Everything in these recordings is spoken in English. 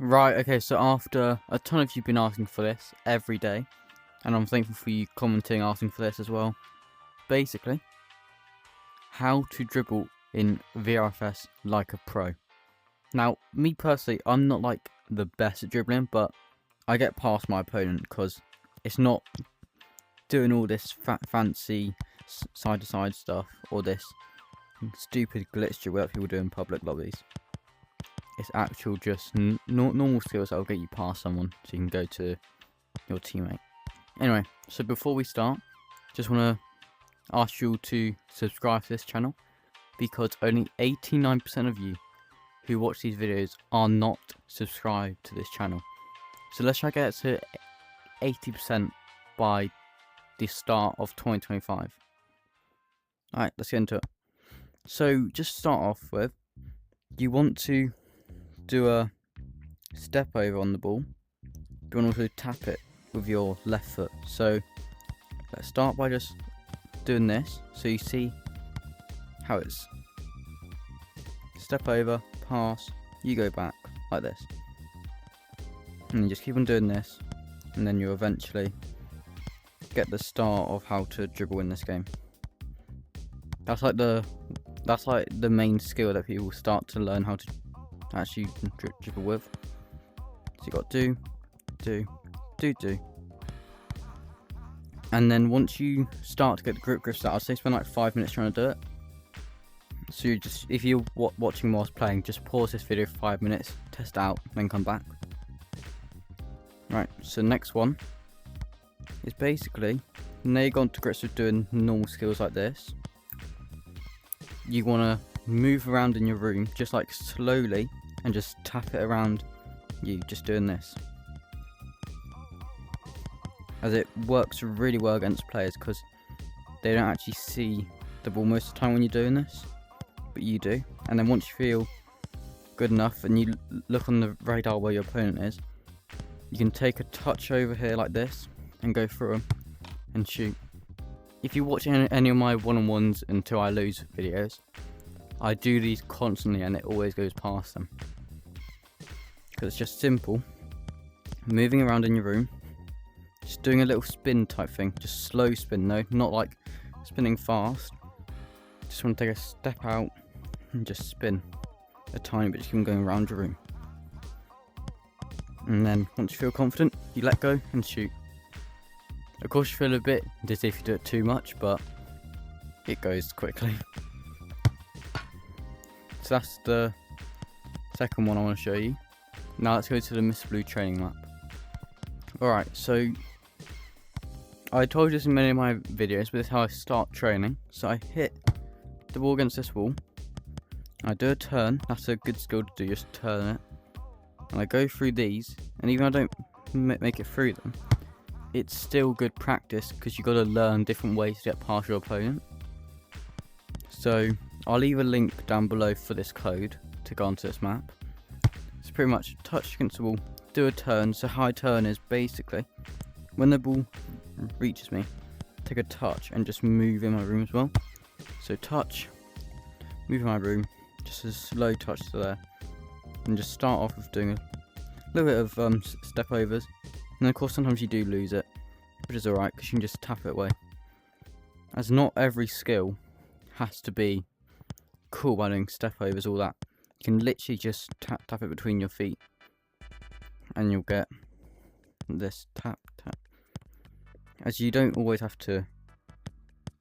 Right, okay, so after a ton of you been asking for this every day, and I'm thankful for you commenting asking for this as well. Basically, how to dribble in VRFS like a pro. Now, me personally, I'm not like the best at dribbling, but I get past my opponent because it's not doing all this fancy side-to-side stuff or this stupid glitch dribble that people do in public lobbies. It's actual just normal skills that will get you past someone so you can go to your teammate. Anyway, so before we start, just want to ask you all to subscribe to this channel because only 89% of you who watch these videos are not subscribed to this channel. So let's try to get to 80% by the start of 2025. Alright, let's get into it. So just start off with, you want to do a step over on the ball. You want to also tap it with your left foot. So let's start by just doing this. So you see how it's step over, pass, you go back like this. And you just keep on doing this, and then you eventually get the start of how to dribble in this game. That's like the main skill that people start to learn how to actually dribble with. So you got do, and then once you start to get the grips out, I'd say spend like 5 minutes trying to do it. So you just, if you're watching whilst playing, just pause this video for 5 minutes, test it out, then come back. Right, so next one is basically, now you've gone to grips with doing normal skills like this. You want to move around in your room, just like slowly, and just tap it around you, just doing this. As it works really well against players because they don't actually see the ball most of the time when you're doing this, but you do. And then once you feel good enough and you look on the radar where your opponent is, you can take a touch over here like this and go through them and shoot. If you watch any of my one-on-ones until I lose videos, I do these constantly and it always goes past them. Because it's just simple, moving around in your room, just doing a little spin type thing, just slow spin though, not like spinning fast. Just want to take a step out and just spin a tiny bit, just keep going around your room. And then once you feel confident, you let go and shoot. Of course you feel a bit dizzy if you do it too much, but it goes quickly. So that's the second one I want to show you. Now let's go to the Mr. Blue training map. Alright, so I told you this in many of my videos, but this is how I start training. So I hit the ball against this wall, I do a turn, that's a good skill to do, just turn it. And I go through these, and even if I don't make it through them, it's still good practice because you've got to learn different ways to get past your opponent. So I'll leave a link down below for this code to go onto this map. It's pretty much touch against the wall, do a turn. So how I turn is basically when the ball reaches me, take a touch and just move in my room as well. So touch, move in my room, just a slow touch to there, and just start off with doing a little bit of step overs. And then of course sometimes you do lose it, which is alright because you can just tap it away. As not every skill has to be cool by doing step overs, all that. You can literally just tap it between your feet and you'll get this tap. As you don't always have to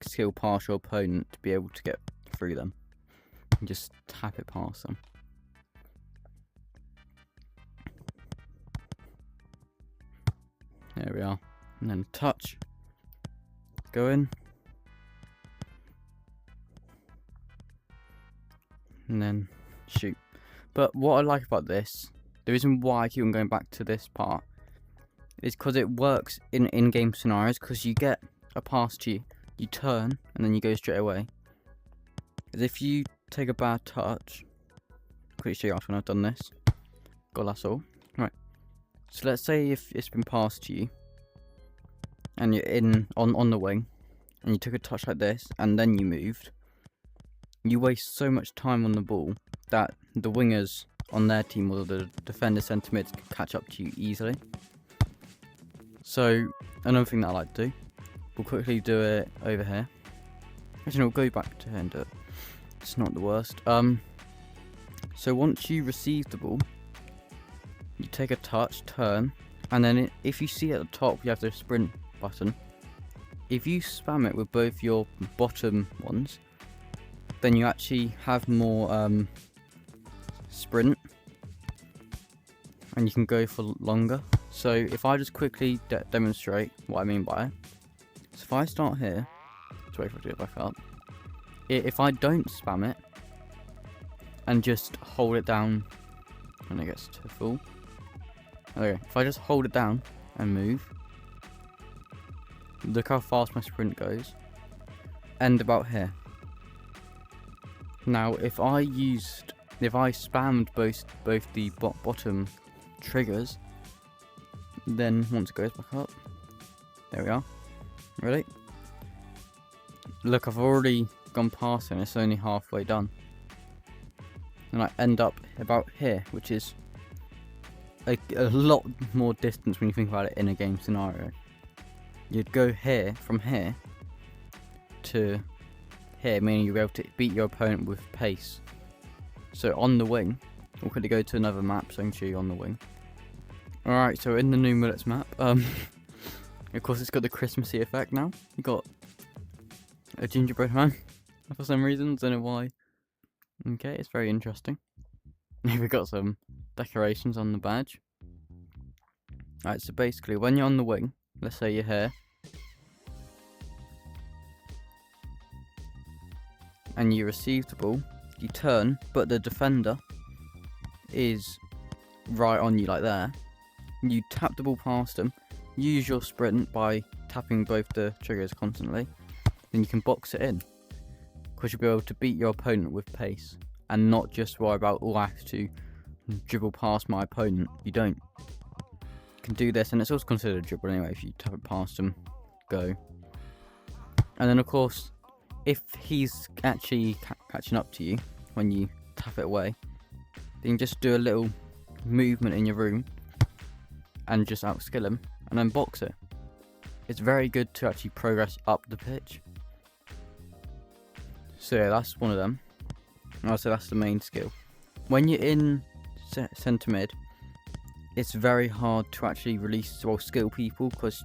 skill past your opponent to be able to get through them. You can just tap it past them. There we are. And then touch. Go in. And then shoot. But what I like about this, the reason why I keep on going back to this part, is because it works in in-game scenarios, because you get a pass to you, you turn, and then you go straight away. Because if you take a bad touch, I'll quickly show you after when I've done this. Got that's all. Right. So let's say if it's been passed to you, and you're on the wing, and you took a touch like this, and then you moved, you waste so much time on the ball that the wingers on their team or the defender centre mids can catch up to you easily. So another thing that I like to do, we'll quickly do it over here. Actually, no, we'll go back to here and do it. It's not the worst. So once you receive the ball, you take a touch, turn, and then if you see at the top you have the sprint button. If you spam it with both your bottom ones, then you actually have more sprint, and you can go for longer. So if I just quickly demonstrate what I mean by it. So if I start here, let's wait for it to get back up. If I don't spam it and just hold it down when it gets to full. Okay, if I just hold it down and move, look how fast my sprint goes. End about here. Now if I spammed both the bottom triggers, then once it goes back up, there we are. Ready? Look, I've already gone past it and it's only halfway done. And I end up about here, which is a lot more distance when you think about it in a game scenario. You'd go here, from here to here, meaning you'll be able to beat your opponent with pace. So on the wing, we'll quickly go to another map so I can show you on the wing. Alright, so in the new Mullets map, of course it's got the Christmassy effect now. You got a gingerbread man for some reason, don't know why. Okay, it's very interesting. We've got some decorations on the badge. Alright, so basically when you're on the wing, let's say you're here, and you receive the ball, you turn, but the defender is right on you like there. You tap the ball past them, use your sprint by tapping both the triggers constantly, then you can box it in. Because you'll be able to beat your opponent with pace and not just worry about, oh, I have to dribble past my opponent. You don't. You can do this, and it's also considered a dribble anyway if you tap it past them, go. And then of course, if he's actually catching up to you when you tap it away, then you just do a little movement in your room and just outskill him and then box it. It's very good to actually progress up the pitch. So yeah, that's one of them. So that's the main skill. When you're in centre mid, it's very hard to actually release or skill people because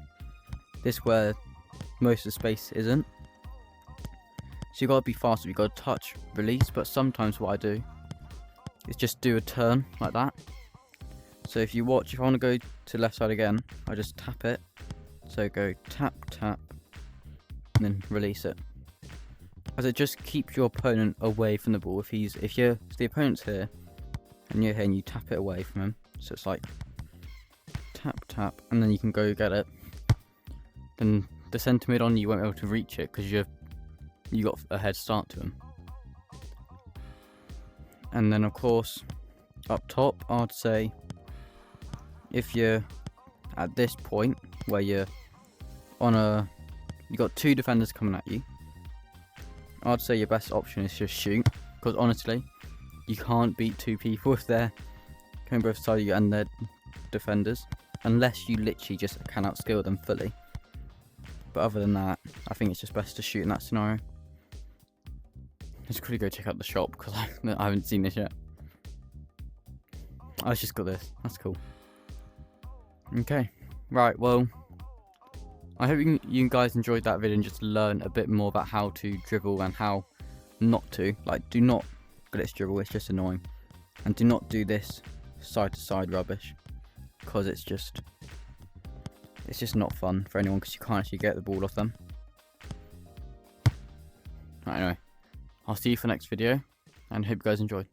this is where most of the space isn't. So you got to be faster. You got to touch, release. But sometimes what I do is just do a turn like that. So if you watch, if I want to go to the left side again, I just tap it. So go tap, tap, and then release it. As it just keeps your opponent away from the ball. If the opponent's here and you're here and you tap it away from him, so it's like tap, tap, and then you can go get it. Then the centre mid on you won't be able to reach it because you got a head start to him. And then of course up top, I'd say if you're at this point where you're on you got two defenders coming at you, I'd say your best option is just shoot, because honestly, you can't beat two people if they're coming both sides of you and they're defenders, unless you literally just can outskill them fully. But other than that, I think it's just best to shoot in that scenario. Let's quickly go check out the shop, because I haven't seen this yet. I just got this, that's cool. Okay, right, well, I hope you guys enjoyed that video and just learn a bit more about how to dribble and how not to. Like, do not glitch dribble, it's just annoying. And do not do this side to side rubbish, because it's just not fun for anyone because you can't actually get the ball off them. Right, anyway, I'll see you for the next video and hope you guys enjoyed.